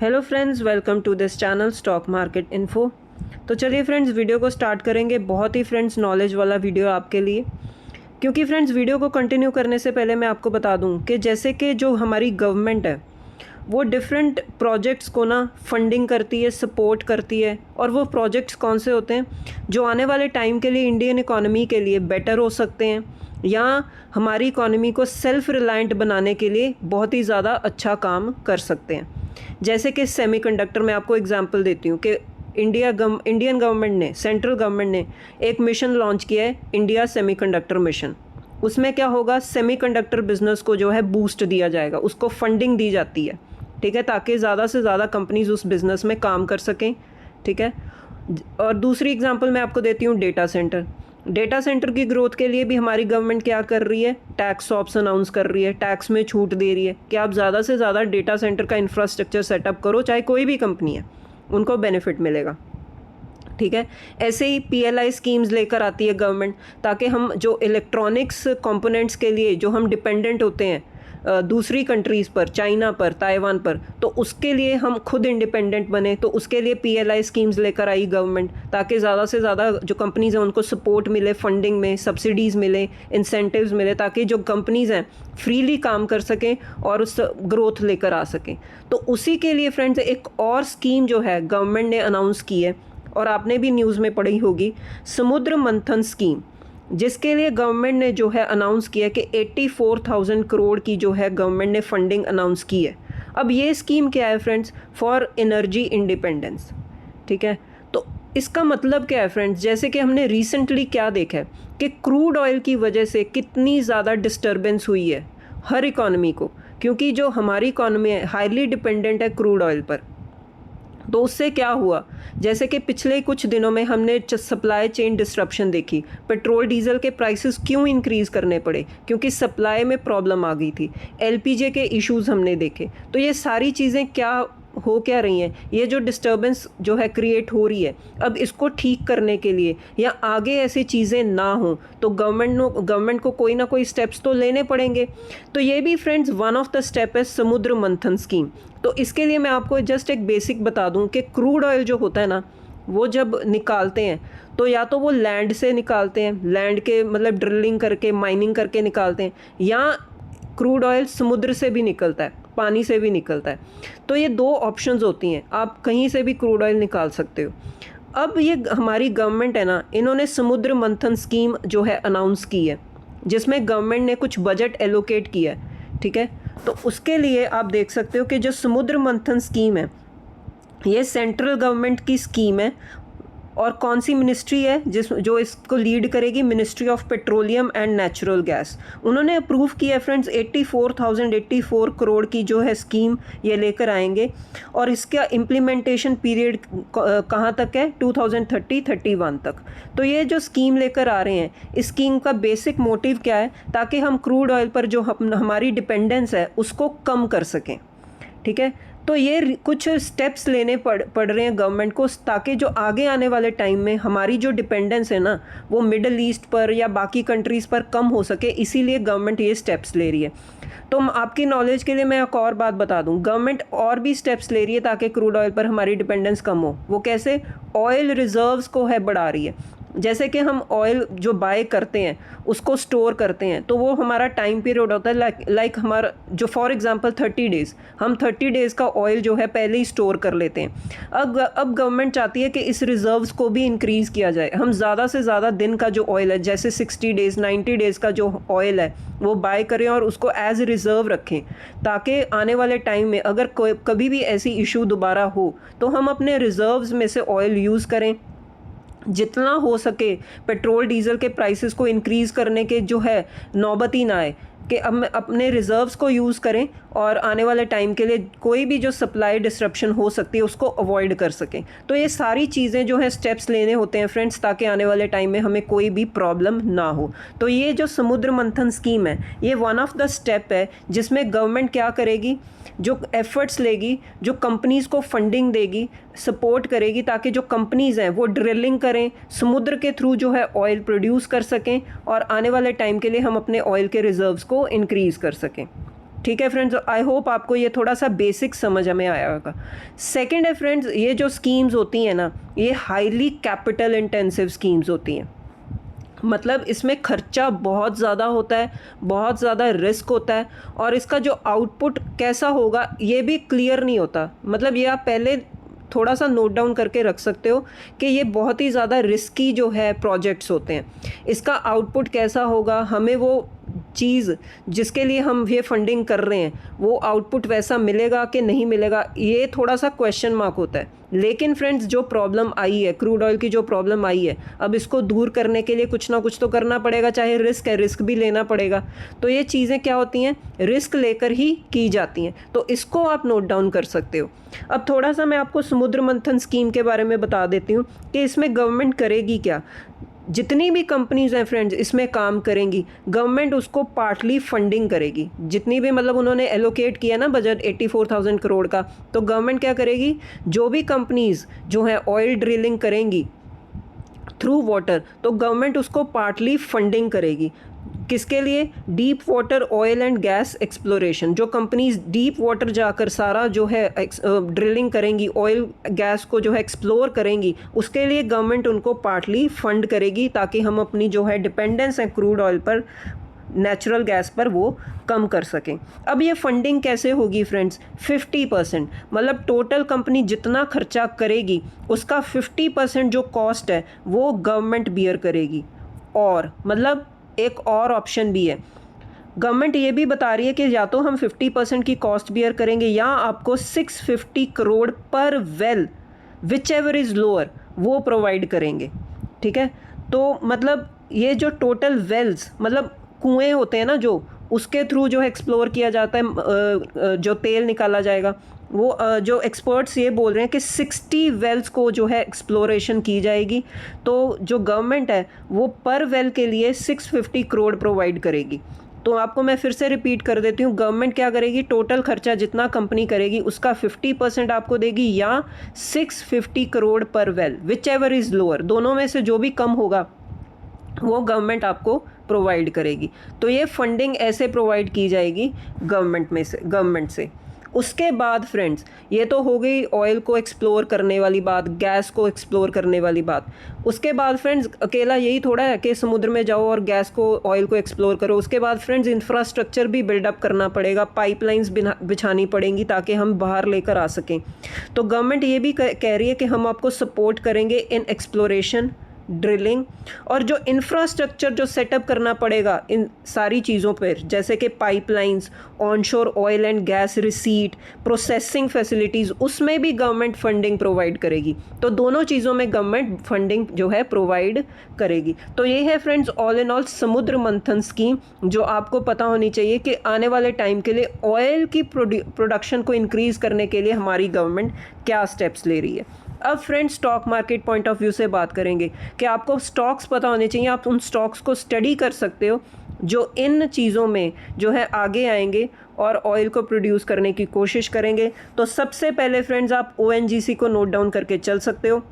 Hello friends, welcome to this channel stock market info. तो चलिए friends, video को start करेंगे। बहुत ही फ्रेंड्स नॉलेज वाला वीडियो आपके लिए। क्योंकि फ्रेंड्स वीडियो को कंटिन्यू करने से पहले मैं आपको बता दूं कि जैसे कि जो हमारी गवर्नमेंट है वो डिफरेंट प्रोजेक्ट्स को ना फंडिंग करती है, सपोर्ट करती है। और वो प्रोजेक्ट्स कौन से होते हैं जो आने वाले टाइम के लिए इंडियन इकोनॉमी के लिए बेटर हो सकते हैं या हमारी इकोनॉमी को सेल्फ रिलायंट बनाने के लिए बहुत ही ज़्यादा अच्छा काम कर सकते हैं। जैसे कि सेमीकंडक्टर, मैं आपको एग्जांपल देती हूँ कि इंडियन गवर्नमेंट ने, सेंट्रल गवर्नमेंट ने एक मिशन लॉन्च किया है, इंडिया सेमीकंडक्टर मिशन। उसमें क्या होगा, सेमीकंडक्टर बिजनेस को जो है बूस्ट दिया जाएगा, उसको फंडिंग दी जाती है, ठीक है, ताकि ज़्यादा से ज़्यादा कंपनीज उस बिज़नेस में काम कर सकें, ठीक है। और दूसरी एग्जांपल मैं आपको देती हूँ डेटा सेंटर। डेटा सेंटर की ग्रोथ के लिए भी हमारी गवर्नमेंट क्या कर रही है, टैक्स ऑप्स अनाउंस कर रही है, टैक्स में छूट दे रही है कि आप ज़्यादा से ज़्यादा डेटा सेंटर का इंफ्रास्ट्रक्चर सेटअप करो, चाहे कोई भी कंपनी है, उनको बेनिफिट मिलेगा, ठीक है। ऐसे ही पीएलआई स्कीम्स लेकर आती है गवर्नमेंट, ताकि हम जो इलेक्ट्रॉनिक्स कंपोनेंट्स के लिए जो हम डिपेंडेंट होते हैं दूसरी कंट्रीज़ पर, चाइना पर, ताइवान पर, तो उसके लिए हम खुद इंडिपेंडेंट बने। तो उसके लिए पीएलआई स्कीम्स लेकर आई गवर्नमेंट, ताकि ज़्यादा से ज़्यादा जो कंपनीज़ हैं उनको सपोर्ट मिले, फंडिंग में सब्सिडीज़ मिले, इंसेंटिव्स मिले, ताकि जो कंपनीज़ हैं फ्रीली काम कर सकें और उस ग्रोथ लेकर आ सकें। तो उसी के लिए फ्रेंड्स एक और स्कीम जो है गवर्नमेंट ने अनाउंस की है, और आपने भी न्यूज़ में पढ़ी होगी, समुद्र मंथन स्कीम, जिसके लिए गवर्नमेंट ने जो है अनाउंस किया कि 84,000 करोड़ की जो है गवर्नमेंट ने फंडिंग अनाउंस की है। अब ये स्कीम क्या है फ्रेंड्स, फॉर एनर्जी इंडिपेंडेंस, ठीक है। तो इसका मतलब क्या है फ्रेंड्स, जैसे कि हमने रिसेंटली क्या देखा है कि क्रूड ऑयल की वजह से कितनी ज़्यादा डिस्टर्बेंस हुई है हर इकॉनमी को, क्योंकि जो हमारी इकॉनमी है हाईली डिपेंडेंट है क्रूड ऑयल पर। तो उससे क्या हुआ, जैसे कि पिछले कुछ दिनों में हमने सप्लाई चेन डिस्ट्रप्शन देखी। पेट्रोल डीजल के प्राइसेस क्यों इंक्रीज़ करने पड़े, क्योंकि सप्लाई में प्रॉब्लम आ गई थी, एलपीजी के इश्यूज हमने देखे। तो ये सारी चीज़ें क्या हो क्या रही हैं, ये जो डिस्टर्बेंस जो है क्रिएट हो रही है, अब इसको ठीक करने के लिए या आगे ऐसी चीज़ें ना हो तो गवर्नमेंट को कोई ना कोई स्टेप्स तो लेने पड़ेंगे। तो ये भी friends one of the step है समुद्र मंथन स्कीम। तो इसके लिए मैं आपको जस्ट एक बेसिक बता दूं कि क्रूड ऑयल जो होता है ना, वो जब निकालते हैं तो या तो वो लैंड से निकालते हैं, लैंड के मतलब ड्रिलिंग करके, माइनिंग करके निकालते हैं, या क्रूड ऑयल समुद्र से भी निकलता है, पानी से भी निकलता है। तो ये दो ऑप्शंस होती हैं, आप कहीं से भी क्रूड ऑयल निकाल सकते हो। अब ये हमारी गवर्नमेंट है ना, इन्होंने समुद्र मंथन स्कीम जो है अनाउंस की है, जिसमें गवर्नमेंट ने कुछ बजट एलोकेट किया है, ठीक है। तो उसके लिए आप देख सकते हो कि जो समुद्र मंथन स्कीम है ये सेंट्रल गवर्नमेंट की स्कीम है। और कौन सी मिनिस्ट्री है जो इसको लीड करेगी, ministry of petroleum and natural gas. उन्होंने अप्रूव किया है फ्रेंड्स 84,084 करोड़ की जो है स्कीम ये लेकर आएंगे। और इसका इम्प्लीमेंटेशन पीरियड कहाँ तक है, 2030-31 तक। तो ये जो स्कीम लेकर आ रहे हैं, इस स्कीम का बेसिक मोटिव क्या है, ताकि हम क्रूड ऑयल पर जो हमारी डिपेंडेंस है उसको कम कर सकें, ठीक है। तो ये कुछ स्टेप्स लेने पड़ रहे हैं गवर्नमेंट को, ताकि जो आगे आने वाले टाइम में हमारी जो डिपेंडेंस है ना वो मिडल ईस्ट पर या बाकी कंट्रीज़ पर कम हो सके, इसीलिए गवर्नमेंट ये स्टेप्स ले रही है। तो आपकी नॉलेज के लिए मैं एक और बात बता दूं, गवर्नमेंट और भी स्टेप्स ले रही है ताकि क्रूड ऑयल पर हमारी डिपेंडेंस कम हो। वो कैसे, ऑयल रिजर्व्स को है बढ़ा रही है। जैसे कि हम ऑयल जो बाय करते हैं उसको स्टोर करते हैं, तो वो हमारा टाइम पीरियड होता है, लाइक हमारा जो फॉर एग्जांपल 30 डेज़, हम 30 डेज़ का ऑयल जो है पहले ही स्टोर कर लेते हैं। अब गवर्नमेंट चाहती है कि इस रिजर्व्स को भी इंक्रीज़ किया जाए, हम ज़्यादा से ज़्यादा दिन का जो ऑयल है, जैसे 60 डेज़ 90 डेज़ का जो ऑयल है वो बाय करें और उसको एज रिज़र्व रखें, ताकि आने वाले टाइम में अगर कभी भी ऐसी इशू दोबारा हो तो हम अपने रिजर्व्स में से ऑयल यूज़ करें। जितना हो सके पेट्रोल डीजल के प्राइसेस को इंक्रीज़ करने के जो है नौबत ही ना आए, कि अब अपने रिजर्व्स को यूज़ करें और आने वाले टाइम के लिए कोई भी जो सप्लाई डिसरप्शन हो सकती है उसको अवॉइड कर सकें। तो ये सारी चीज़ें जो है स्टेप्स लेने होते हैं फ्रेंड्स, ताकि आने वाले टाइम में हमें कोई भी प्रॉब्लम ना हो। तो ये जो समुद्र मंथन स्कीम है ये वन ऑफ द स्टेप है, जिसमें गवर्नमेंट क्या करेगी, जो एफर्ट्स लेगी, जो कंपनीज़ को फंडिंग देगी, सपोर्ट करेगी, ताकि जो कंपनीज़ हैं वो ड्रिलिंग करें, समुद्र के थ्रू जो है ऑयल प्रोड्यूस कर सकें और आने वाले टाइम के लिए हम अपने ऑयल के रिजर्व्स को इंक्रीज़ कर सकें। ठीक है फ्रेंड्स, आई होप आपको ये थोड़ा सा बेसिक समझ में आया होगा। सेकंड है फ्रेंड्स, ये जो स्कीम्स होती हैं ना, ये हाईली कैपिटल इंटेंसिव स्कीम्स होती हैं। मतलब इसमें खर्चा बहुत ज़्यादा होता है, बहुत ज़्यादा रिस्क होता है, और इसका जो आउटपुट कैसा होगा ये भी क्लियर नहीं होता। मतलब ये आप पहले थोड़ा सा नोट डाउन करके रख सकते हो कि ये बहुत ही ज़्यादा रिस्की जो है प्रोजेक्ट्स होते हैं। इसका आउटपुट कैसा होगा, हमें वो चीज़ जिसके लिए हम ये फंडिंग कर रहे हैं वो आउटपुट वैसा मिलेगा कि नहीं मिलेगा, ये थोड़ा सा क्वेश्चन मार्क होता है। लेकिन फ्रेंड्स, जो प्रॉब्लम आई है, क्रूड ऑयल की जो प्रॉब्लम आई है, अब इसको दूर करने के लिए कुछ ना कुछ तो करना पड़ेगा, चाहे रिस्क है, रिस्क भी लेना पड़ेगा। तो ये चीज़ें क्या होती हैं, रिस्क लेकर ही की जाती हैं, तो इसको आप नोट डाउन कर सकते हो। अब थोड़ा सा मैं आपको समुद्र मंथन स्कीम के बारे में बता देती हूँ कि इसमें गवर्नमेंट करेगी क्या। जितनी भी कंपनीज़ हैं फ्रेंड्स इसमें काम करेंगी, गवर्नमेंट उसको पार्टली फंडिंग करेगी। जितनी भी मतलब उन्होंने एलोकेट किया ना बजट 84,000 करोड़ का, तो गवर्नमेंट क्या करेगी, जो भी कंपनीज़ जो है ऑयल ड्रिलिंग करेंगी थ्रू वाटर, तो गवर्नमेंट उसको पार्टली फंडिंग करेगी। किसके लिए, deep water oil and gas exploration. जो कंपनीज डीप वाटर जाकर सारा जो है ड्रिलिंग करेंगी, ऑयल गैस को जो है एक्सप्लोर करेंगी, उसके लिए गवर्नमेंट उनको पार्टली फंड करेगी, ताकि हम अपनी जो है डिपेंडेंस है क्रूड ऑयल पर, नेचुरल गैस पर, वो कम कर सकें। अब ये फंडिंग कैसे होगी फ्रेंड्स, 50%। मतलब टोटल कंपनी जितना खर्चा करेगी उसका 50% जो कॉस्ट है वो गवर्नमेंट बियर करेगी। और मतलब एक और ऑप्शन भी है, गवर्नमेंट ये भी बता रही है कि या तो हम 50% की कॉस्ट बियर करेंगे, या आपको 650 करोड़ पर well, which ever is lower, वो प्रोवाइड करेंगे। ठीक है, तो मतलब ये जो टोटल वेल्स, मतलब कुएं होते हैं ना, जो उसके थ्रू जो है एक्सप्लोर किया जाता है, जो तेल निकाला जाएगा, वो जो एक्सपर्ट्स ये बोल रहे हैं कि 60 वेल्स को जो है एक्सप्लोरेशन की जाएगी। तो जो गवर्नमेंट है वो पर वेल के लिए 650 करोड़ प्रोवाइड करेगी। तो आपको मैं फिर से रिपीट कर देती हूँ, गवर्नमेंट क्या करेगी, टोटल खर्चा जितना कंपनी करेगी उसका 50% आपको देगी, या 650 करोड़ पर well, which ever is lower, दोनों में से जो भी कम होगा वो गवर्नमेंट आपको प्रोवाइड करेगी। तो ये फंडिंग ऐसे प्रोवाइड की जाएगी गवर्नमेंट से। उसके बाद फ्रेंड्स, ये तो हो गई ऑयल को एक्सप्लोर करने वाली बात, गैस को एक्सप्लोर करने वाली बात। उसके बाद फ्रेंड्स, अकेला यही थोड़ा है कि समुद्र में जाओ और गैस को, ऑयल को एक्सप्लोर करो। उसके बाद फ्रेंड्स इंफ्रास्ट्रक्चर भी बिल्डअप करना पड़ेगा, पाइपलाइंस बिछानी पड़ेंगी ताकि हम बाहर लेकर आ सकें। तो गवर्नमेंट ये भी कह रही है कि हम आपको सपोर्ट करेंगे इन एक्सप्लोरेशन, ड्रिलिंग, और जो इंफ्रास्ट्रक्चर जो सेटअप करना पड़ेगा इन सारी चीज़ों पर, जैसे कि pipelines, onshore oil and gas receipt, processing facilities, उसमें भी गवर्नमेंट फंडिंग प्रोवाइड करेगी। तो दोनों चीज़ों में गवर्नमेंट फंडिंग जो है प्रोवाइड करेगी। तो ये है फ्रेंड्स ऑल इन ऑल समुद्र मंथन स्कीम, जो आपको पता होनी चाहिए कि आने वाले टाइम के लिए ऑयल की प्रोडक्शन को इंक्रीज़ करने के लिए हमारी गवर्नमेंट क्या स्टेप्स ले रही है। अब friends stock market point of view से बात करेंगे कि आपको स्टॉक्स पता होने चाहिए, आप उन स्टॉक्स को स्टडी कर सकते हो जो इन चीज़ों में जो है आगे आएंगे और ऑयल को प्रोड्यूस करने की कोशिश करेंगे। तो सबसे पहले फ्रेंड्स आप ONGC को नोट डाउन करके चल सकते हो।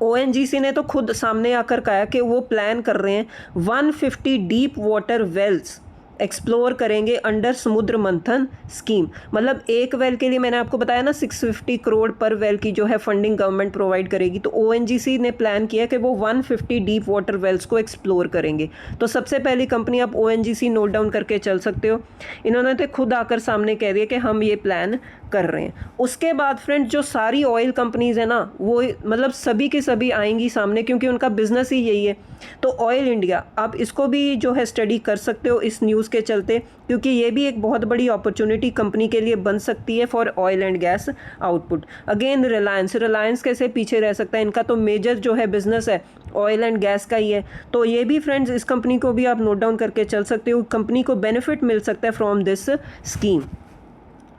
ONGC ने तो खुद सामने आकर कहा कि वो प्लान कर रहे हैं 150 डीप वाटर वेल्स एक्सप्लोर करेंगे अंडर समुद्र मंथन स्कीम। मतलब एक वेल के लिए मैंने आपको बताया ना 650 करोड़ पर वेल की जो है फंडिंग गवर्नमेंट प्रोवाइड करेगी। तो ONGC ने प्लान किया कि वो 150 डीप वाटर वेल्स को एक्सप्लोर करेंगे। तो सबसे पहली कंपनी आप ONGC नोट डाउन करके चल सकते हो। इन्होंने तो खुद आकर सामने कह दिया कि हम ये प्लान कर रहे हैं। उसके बाद फ्रेंड्स जो सारी ऑयल कंपनीज़ है ना, वो मतलब सभी के सभी आएंगी सामने, क्योंकि उनका बिजनेस ही यही है। तो ऑयल इंडिया, आप इसको भी जो है स्टडी कर सकते हो इस न्यूज़ के चलते, क्योंकि ये भी एक बहुत बड़ी अपॉर्चुनिटी कंपनी के लिए बन सकती है for oil and gas output. Again Reliance कैसे पीछे रह सकता है, इनका तो मेजर जो है बिजनेस है ऑयल एंड गैस का ही है। तो ये भी फ्रेंड्स इस कंपनी को भी आप नोट डाउन करके चल सकते हो, कंपनी को बेनिफिट मिल सकता है फ्रॉम दिस स्कीम।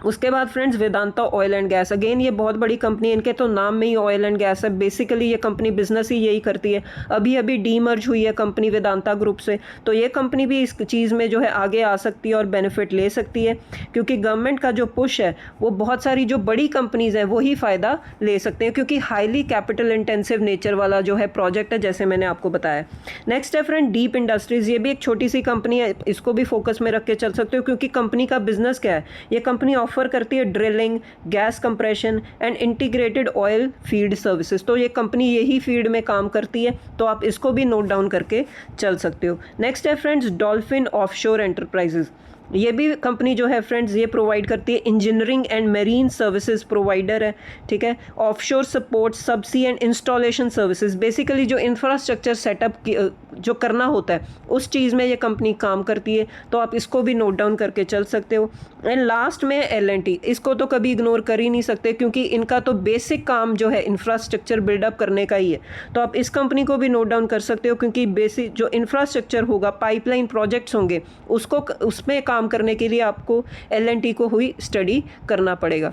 उसके बाद friends Vedanta oil and gas, again ये बहुत बड़ी कंपनी है, इनके तो नाम में ही ऑयल एंड गैस है। बेसिकली ये कंपनी बिजनेस ही यही करती है। अभी अभी डीमर्ज हुई है कंपनी वेदांता ग्रुप से, तो ये कंपनी भी इस चीज़ में जो है आगे आ सकती है और बेनिफिट ले सकती है, क्योंकि गवर्नमेंट का जो पुश है वो बहुत सारी जो बड़ी कंपनीज़ हैं वही फ़ायदा ले सकते हैं, क्योंकि हाईली कैपिटल इंटेंसिव नेचर वाला जो है प्रोजेक्ट है, जैसे मैंने आपको बताया। नेक्स्ट है फ्रेंड डीप इंडस्ट्रीज़, ये भी एक छोटी सी कंपनी है, इसको भी फोकस में रख के चल सकते हो, क्योंकि कंपनी का बिजनेस क्या है, ये कंपनी ऑफर करती है drilling, gas compression and integrated oil field services. तो ये कंपनी यही फील्ड में काम करती है, तो आप इसको भी नोट डाउन करके चल सकते हो। नेक्स्ट है फ्रेंड्स डॉल्फिन ऑफशोर एंटरप्राइजेज, ये भी कंपनी जो है फ्रेंड्स ये प्रोवाइड करती है engineering and marine services provider है, ठीक है। Offshore support, subsea and installation services, basically जो इंफ्रास्ट्रक्चर सेटअप जो करना होता है उस चीज़ में ये कंपनी काम करती है, तो आप इसको भी नोट डाउन करके चल सकते हो। एंड लास्ट में L&T, इसको तो कभी इग्नोर कर ही नहीं सकते, क्योंकि इनका तो बेसिक काम जो है इंफ्रास्ट्रक्चर बिल्डअप करने का ही है, तो आप इस कंपनी को भी नोट डाउन कर सकते हो, क्योंकि बेसिक जो इंफ्रास्ट्रक्चर होगा, पाइपलाइन प्रोजेक्ट्स होंगे, उसको उसमें काम करने के लिए आपको L&T को हुई स्टडी करना पड़ेगा।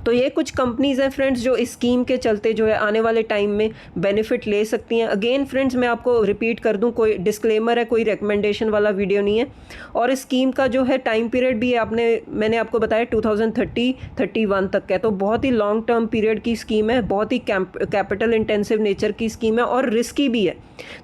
तो ये कुछ कंपनीज़ हैं फ्रेंड्स जो इस स्कीम के चलते जो है आने वाले टाइम में बेनिफिट ले सकती हैं। अगेन फ्रेंड्स मैं आपको रिपीट कर दूं, कोई डिस्क्लेमर है, कोई रिकमेंडेशन वाला वीडियो नहीं है, और इस स्कीम का जो है टाइम पीरियड भी मैंने आपको बताया 2030-31 तक का है, तो बहुत ही लॉन्ग टर्म पीरियड की स्कीम है, बहुत ही कैपिटल इंटेंसिव नेचर की स्कीम है और रिस्की भी है।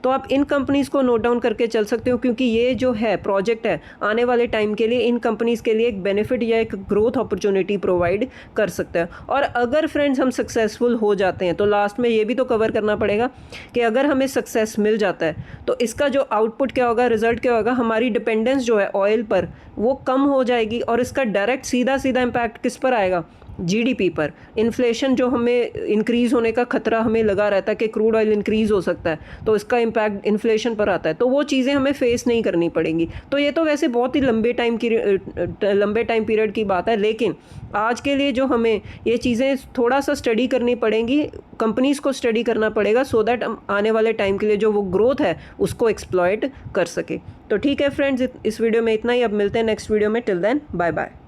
तो आप इन कंपनीज़ को नोट डाउन करके चल सकते हो, क्योंकि ये जो है प्रोजेक्ट है आने वाले टाइम के लिए इन कंपनीज़ के लिए एक बेनिफिट या एक ग्रोथ अपॉर्चुनिटी प्रोवाइड कर सकता है। और अगर फ्रेंड्स हम सक्सेसफुल हो जाते हैं, तो लास्ट में ये भी तो कवर करना पड़ेगा कि अगर हमें सक्सेस मिल जाता है तो इसका जो आउटपुट क्या होगा, रिजल्ट क्या होगा, हमारी डिपेंडेंस जो है ऑयल पर वो कम हो जाएगी, और इसका डायरेक्ट सीधा इम्पैक्ट किस पर आएगा, GDP पर। इन्फ्लेशन जो हमें इंक्रीज़ होने का खतरा हमें लगा रहता है कि क्रूड ऑयल इंक्रीज़ हो सकता है, तो इसका इम्पैक्ट इन्फ्लेशन पर आता है, तो वो चीज़ें हमें फेस नहीं करनी पड़ेंगी। तो ये तो वैसे बहुत ही लंबे टाइम पीरियड की बात है, लेकिन आज के लिए जो हमें ये चीज़ें थोड़ा सा स्टडी करनी पड़ेंगी, कंपनीज़ को स्टडी करना पड़ेगा, सो दैट आने वाले टाइम के लिए जो वो ग्रोथ है उसको एक्सप्लॉयट कर सके। तो ठीक है फ्रेंड्स, इस वीडियो में इतना ही, अब मिलते हैं नेक्स्ट वीडियो में। Till then bye bye.